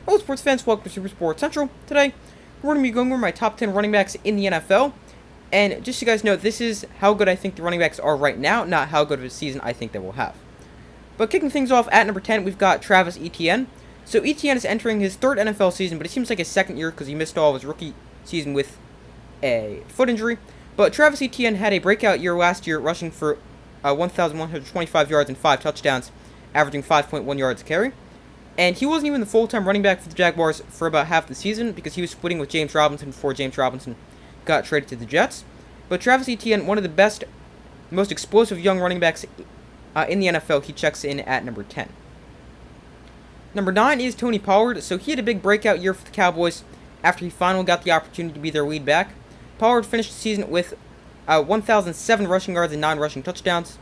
Hello, sports fans. Welcome to Super Sports Central. Today, we're going to be going over my top 10 running backs in the NFL. And just so you guys know, this is how good I think the running backs are right now, not how good of a season I think they will have. But kicking things off at number 10, we've got Travis Etienne. So Etienne is entering his third NFL season, but it seems like his second year because he missed all of his rookie season with a foot injury. But Travis Etienne had a breakout year last year, rushing for 1,125 yards and 5 touchdowns, averaging 5.1 yards a carry. And he wasn't even the full-time running back for the Jaguars for about half the season because he was splitting with James Robinson before James Robinson got traded to the Jets. But Travis Etienne, one of the best, most explosive young running backs in the NFL, he checks in at number 10. Number 9 is Tony Pollard. So he had a big breakout year for the Cowboys after he finally got the opportunity to be their lead back. Pollard finished the season with 1,007 rushing yards and 9 rushing touchdowns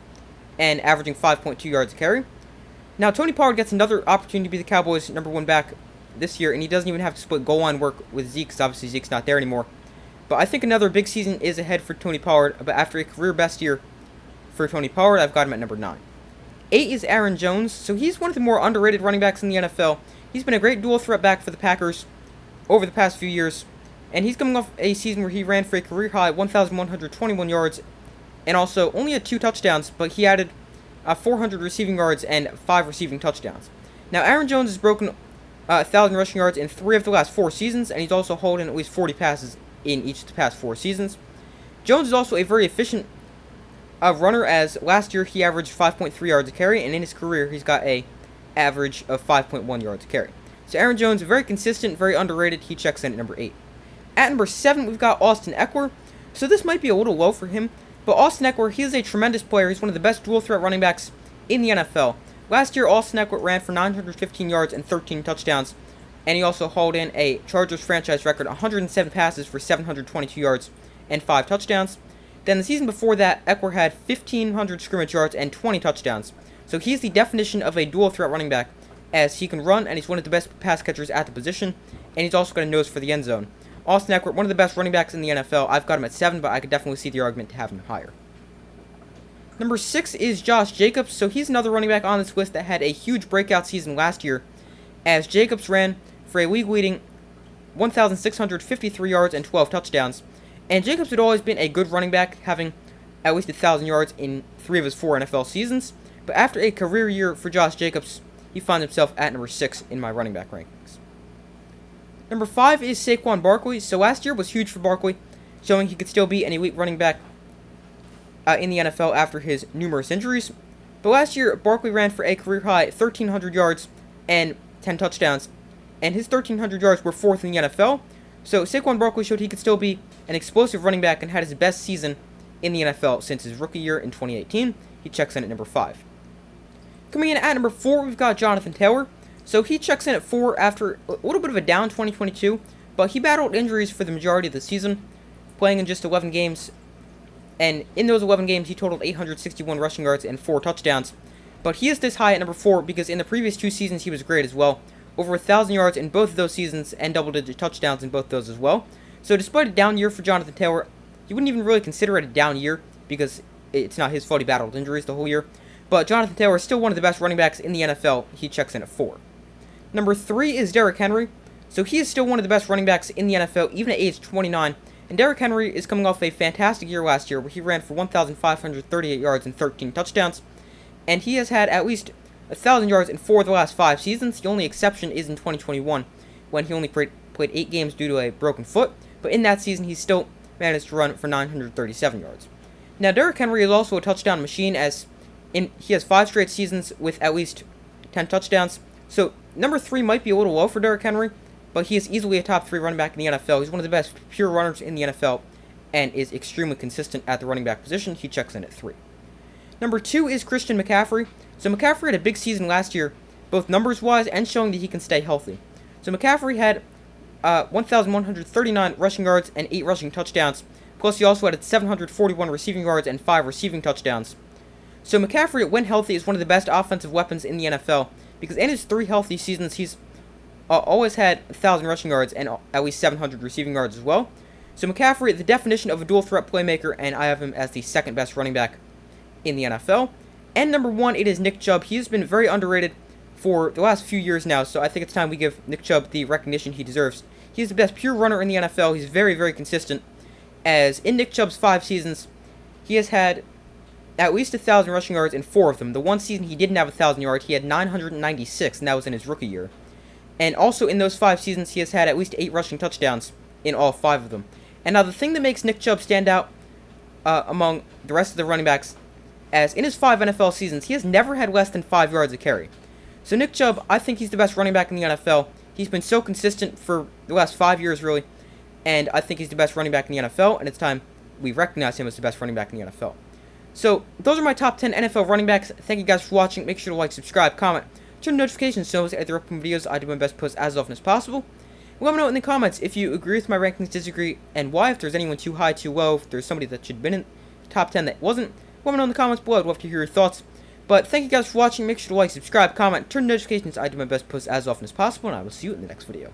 and averaging 5.2 yards a carry. Now, Tony Pollard gets another opportunity to be the Cowboys' number 1 back this year, and he doesn't even have to split goal line work with Zeke, because obviously Zeke's not there anymore. But I think another big season is ahead for Tony Pollard, but after a career best year for Tony Pollard, I've got him at number 9. 8 is Aaron Jones, so he's one of the more underrated running backs in the NFL. He's been a great dual threat back for the Packers over the past few years, and he's coming off a season where he ran for a career-high 1,121 yards, and also only had 2 touchdowns, but he added 400 receiving yards and 5 receiving touchdowns. Now, Aaron Jones has broken 1,000 rushing yards in 3 of the last 4 seasons, and he's also holding at least 40 passes in each of the past 4 seasons. Jones is also a very efficient runner, as last year he averaged 5.3 yards a carry, and in his career he's got a average of 5.1 yards a carry. So Aaron Jones, very consistent, very underrated. He checks in at number 8. At number 7, we've got Austin Ekeler. So this might be a little low for him, but Austin Ekeler, he is a tremendous player. He's one of the best dual-threat running backs in the NFL. Last year, Austin Ekeler ran for 915 yards and 13 touchdowns, and he also hauled in a Chargers franchise record 107 passes for 722 yards and 5 touchdowns. Then the season before that, Ekeler had 1,500 scrimmage yards and 20 touchdowns. So he's the definition of a dual-threat running back, as he can run, and he's one of the best pass catchers at the position, and he's also got a nose for the end zone. Austin Ekeler, one of the best running backs in the NFL. I've got him at 7, but I could definitely see the argument to have him higher. Number 6 is Josh Jacobs. So he's another running back on this list that had a huge breakout season last year, as Jacobs ran for a league-leading 1,653 yards and 12 touchdowns. And Jacobs had always been a good running back, having at least 1,000 yards in 3 of his 4 NFL seasons. But after a career year for Josh Jacobs, he finds himself at number 6 in my running back rankings. Number 5 is Saquon Barkley. So last year was huge for Barkley, showing he could still be an elite running back in the NFL after his numerous injuries. But last year, Barkley ran for a career-high 1,300 yards and 10 touchdowns, and his 1,300 yards were 4th in the NFL. So Saquon Barkley showed he could still be an explosive running back and had his best season in the NFL since his rookie year in 2018. He checks in at number 5. Coming in at number 4, we've got Jonathan Taylor. So he checks in at 4 after a little bit of a down 2022, but he battled injuries for the majority of the season, playing in just 11 games, and in those 11 games he totaled 861 rushing yards and 4 touchdowns. But he is this high at number 4 because in the previous 2 seasons he was great as well, over 1,000 yards in both of those seasons and double-digit touchdowns in both those as well. So despite a down year for Jonathan Taylor, you wouldn't even really consider it a down year because it's not his fault he battled injuries the whole year. But Jonathan Taylor is still one of the best running backs in the NFL. He checks in at 4. Number 3 is Derrick Henry. So he is still one of the best running backs in the NFL, even at age 29. And Derrick Henry is coming off a fantastic year last year where he ran for 1,538 yards and 13 touchdowns. And he has had at least 1,000 yards in 4 of the last 5 seasons. The only exception is in 2021, when he only played 8 games due to a broken foot. But in that season, he still managed to run for 937 yards. Now, Derrick Henry is also a touchdown machine, as he has 5 straight seasons with at least 10 touchdowns. So number 3 might be a little low for Derrick Henry, but he is easily a top 3 running back in the NFL. He's one of the best pure runners in the NFL and is extremely consistent at the running back position. He checks in at 3. Number 2 is Christian McCaffrey. So McCaffrey had a big season last year, both numbers-wise and showing that he can stay healthy. So McCaffrey had 1,139 rushing yards and 8 rushing touchdowns, plus he also had 741 receiving yards and 5 receiving touchdowns. So McCaffrey, when healthy, is one of the best offensive weapons in the NFL, because in his 3 healthy seasons, he's always had 1,000 rushing yards and at least 700 receiving yards as well. So McCaffrey, the definition of a dual-threat playmaker, and I have him as the 2nd best running back in the NFL. And number 1, it is Nick Chubb. He has been very underrated for the last few years now, so I think it's time we give Nick Chubb the recognition he deserves. He's the best pure runner in the NFL. He's very, very consistent. As in Nick Chubb's 5 seasons, he has had at least 1,000 rushing yards in 4 of them. The one season he didn't have 1,000 yards, he had 996, and that was in his rookie year. And also in those 5 seasons, he has had at least 8 rushing touchdowns in all 5 of them. And now the thing that makes Nick Chubb stand out among the rest of the running backs, as in his 5 NFL seasons, he has never had less than 5 yards a carry. So Nick Chubb, I think he's the best running back in the NFL. He's been so consistent for the last 5 years, really, and I think he's the best running back in the NFL, and it's time we recognize him as the best running back in the NFL. So, those are my top 10 NFL running backs. Thank you guys for watching. Make sure to like, subscribe, comment, turn notifications so as at the upcoming videos I do my best to post as often as possible. Let me know in the comments if you agree with my rankings, disagree, and why, if there's anyone too high, too low, if there's somebody that should have been in top 10 that wasn't. Let me know in the comments below. I'd love to hear your thoughts. But thank you guys for watching. Make sure to like, subscribe, comment, turn notifications. I do my best to post as often as possible, and I will see you in the next video.